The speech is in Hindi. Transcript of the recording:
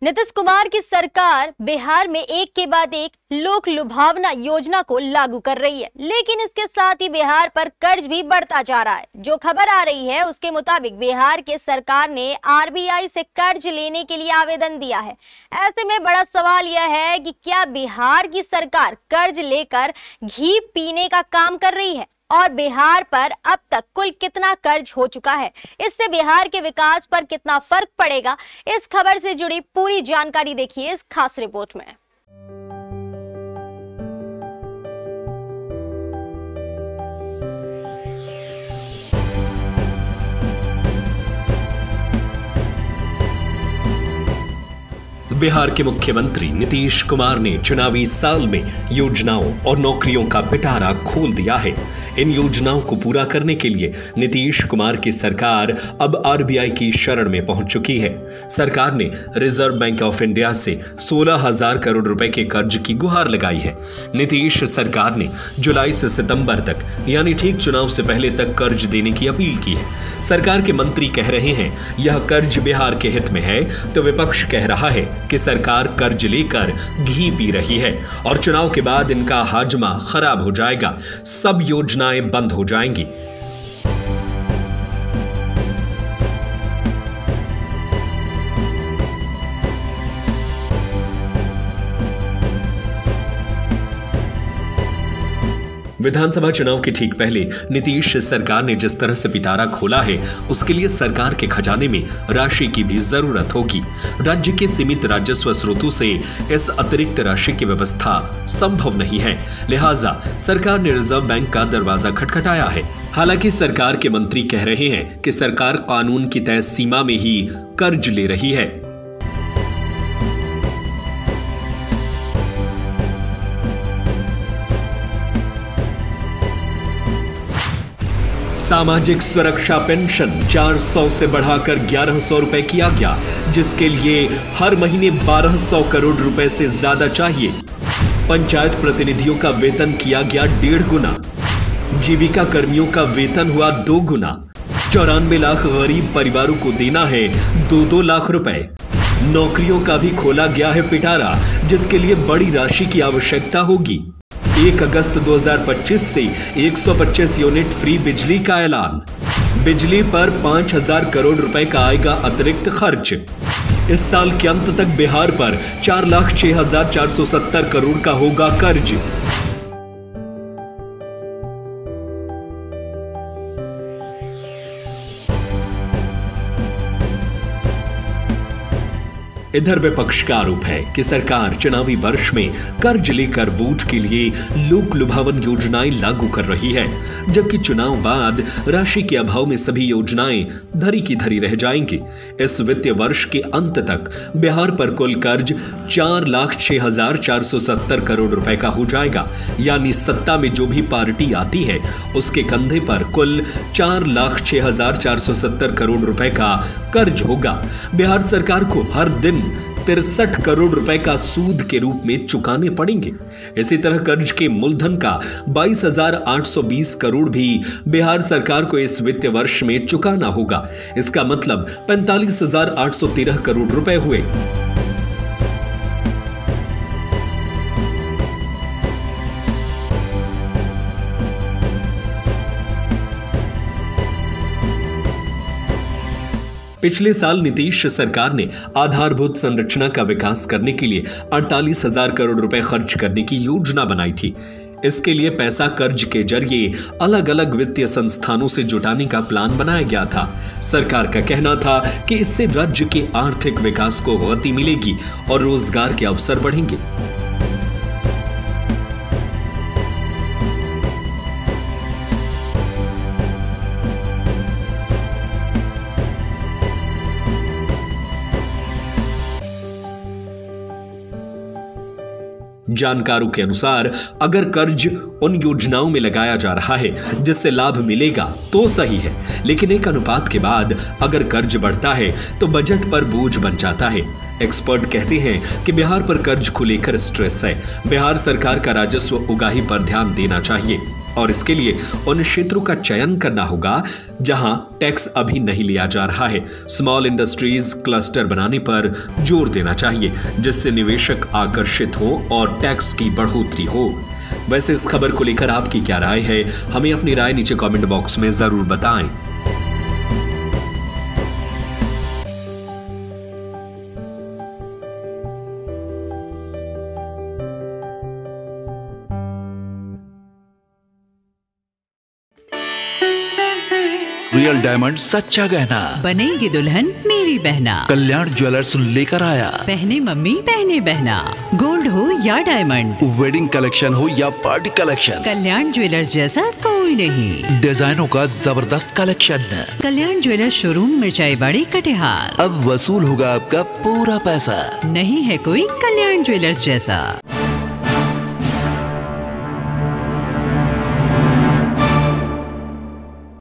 नीतीश कुमार की सरकार बिहार में एक के बाद एक लोक लुभावना योजना को लागू कर रही है, लेकिन इसके साथ ही बिहार पर कर्ज भी बढ़ता जा रहा है। जो खबर आ रही है उसके मुताबिक बिहार के सरकार ने आरबीआई से कर्ज लेने के लिए आवेदन दिया है। ऐसे में बड़ा सवाल यह है कि क्या बिहार की सरकार कर्ज लेकर घी पीने का काम कर रही है और बिहार पर अब तक कुल कितना कर्ज हो चुका है, इससे बिहार के विकास पर कितना फर्क पड़ेगा। इस खबर से जुड़ी पूरी जानकारी देखिए इस खास रिपोर्ट में। बिहार के मुख्यमंत्री नीतीश कुमार ने चुनावी साल में योजनाओं और नौकरियों का पिटारा खोल दिया है। इन योजनाओं को पूरा करने के लिए नीतीश कुमार की सरकार अब आरबीआई की शरण में पहुंच चुकी है। सरकार ने रिजर्व बैंक ऑफ इंडिया से 16,000 करोड़ रुपए के कर्ज की गुहार लगाई है। नीतीश सरकार ने जुलाई से सितंबर तक यानी ठीक चुनाव से पहले तक कर्ज देने की अपील की है। सरकार के मंत्री कह रहे हैं यह कर्ज बिहार के हित में है, तो विपक्ष कह रहा है कि सरकार कर्ज लेकर घी पी रही है और चुनाव के बाद इनका हाजमा खराब हो जाएगा, सब योजनाएं बंद हो जाएंगी। विधानसभा चुनाव के ठीक पहले नीतीश सरकार ने जिस तरह से पिटारा खोला है, उसके लिए सरकार के खजाने में राशि की भी जरूरत होगी। राज्य के सीमित राजस्व स्रोतों से इस अतिरिक्त राशि की व्यवस्था संभव नहीं है, लिहाजा सरकार ने रिजर्व बैंक का दरवाजा खटखटाया है। हालांकि सरकार के मंत्री कह रहे हैं कि सरकार कानून की तय सीमा में ही कर्ज ले रही है। सामाजिक सुरक्षा पेंशन 400 से बढ़ाकर 1100 रुपए किया गया, जिसके लिए हर महीने 1200 करोड़ रुपए से ज्यादा चाहिए। पंचायत प्रतिनिधियों का वेतन किया गया 1.5 गुना, जीविका कर्मियों का वेतन हुआ 2 गुना। 94 लाख गरीब परिवारों को देना है 2-2 लाख रुपए। नौकरियों का भी खोला गया है पिटारा, जिसके लिए बड़ी राशि की आवश्यकता होगी। 1 अगस्त 2025 से 125 यूनिट फ्री बिजली का ऐलान। बिजली पर 5,000 करोड़ रुपए का आएगा अतिरिक्त खर्च। इस साल के अंत तक बिहार पर 4,06,470 करोड़ का होगा कर्ज। इधर विपक्ष का आरोप है कि सरकार चुनावी वर्ष में कर्ज लेकर वोट के लिए लोक लुभावन योजनाएं लागू कर रही है, जबकि चुनाव बाद राशि के अभाव में सभी योजनाएं धरी की धरी रह जाएंगी। इस वित्तीय वर्ष के अंत तक बिहार पर कुल कर्ज 4,06,470 करोड़ रुपए का हो जाएगा, यानी सत्ता में जो भी पार्टी आती है उसके कंधे पर कुल 4,06,470 करोड़ रुपए का कर्ज होगा। बिहार सरकार को हर दिन 63 करोड़ रुपए का सूद के रूप में चुकाने पड़ेंगे। इसी तरह कर्ज के मूलधन का 22,820 करोड़ भी बिहार सरकार को इस वित्तीय वर्ष में चुकाना होगा। इसका मतलब 45,813 करोड़ रुपए हुए। पिछले साल नीतीश सरकार ने आधारभूत संरचना का विकास करने के लिए 48,000 करोड़ रुपए खर्च करने की योजना बनाई थी। इसके लिए पैसा कर्ज के जरिए अलग अलग वित्तीय संस्थानों से जुटाने का प्लान बनाया गया था। सरकार का कहना था कि इससे राज्य के आर्थिक विकास को गति मिलेगी और रोजगार के अवसर बढ़ेंगे। जानकारों के अनुसार अगर कर्ज उन योजनाओं में लगाया जा रहा है जिससे लाभ मिलेगा तो सही है, लेकिन एक अनुपात के बाद अगर कर्ज बढ़ता है तो बजट पर बोझ बन जाता है। एक्सपर्ट कहते हैं कि बिहार पर कर्ज को लेकर स्ट्रेस है। बिहार सरकार का राजस्व उगाही पर ध्यान देना चाहिए। और इसके लिए उन क्षेत्रों का चयन करना होगा जहां टैक्स अभी नहीं लिया जा रहा है। स्मॉल इंडस्ट्रीज क्लस्टर बनाने पर जोर देना चाहिए, जिससे निवेशक आकर्षित हो और टैक्स की बढ़ोतरी हो। वैसे इस खबर को लेकर आपकी क्या राय है, हमें अपनी राय नीचे कमेंट बॉक्स में जरूर बताएं। रियल डायमंड सच्चा गहना, बनेगी दुल्हन मेरी बहना। कल्याण ज्वेलर्स लेकर आया। पहने मम्मी पहने बहना, गोल्ड हो या डायमंड, वेडिंग कलेक्शन हो या पार्टी कलेक्शन, कल्याण ज्वेलर्स जैसा कोई नहीं। डिजाइनों का जबरदस्त कलेक्शन। कल्याण ज्वेलर्स शोरूम मिर्चाई बाड़ी कटिहार। अब वसूल होगा आपका पूरा पैसा। नहीं है कोई कल्याण ज्वेलर्स जैसा।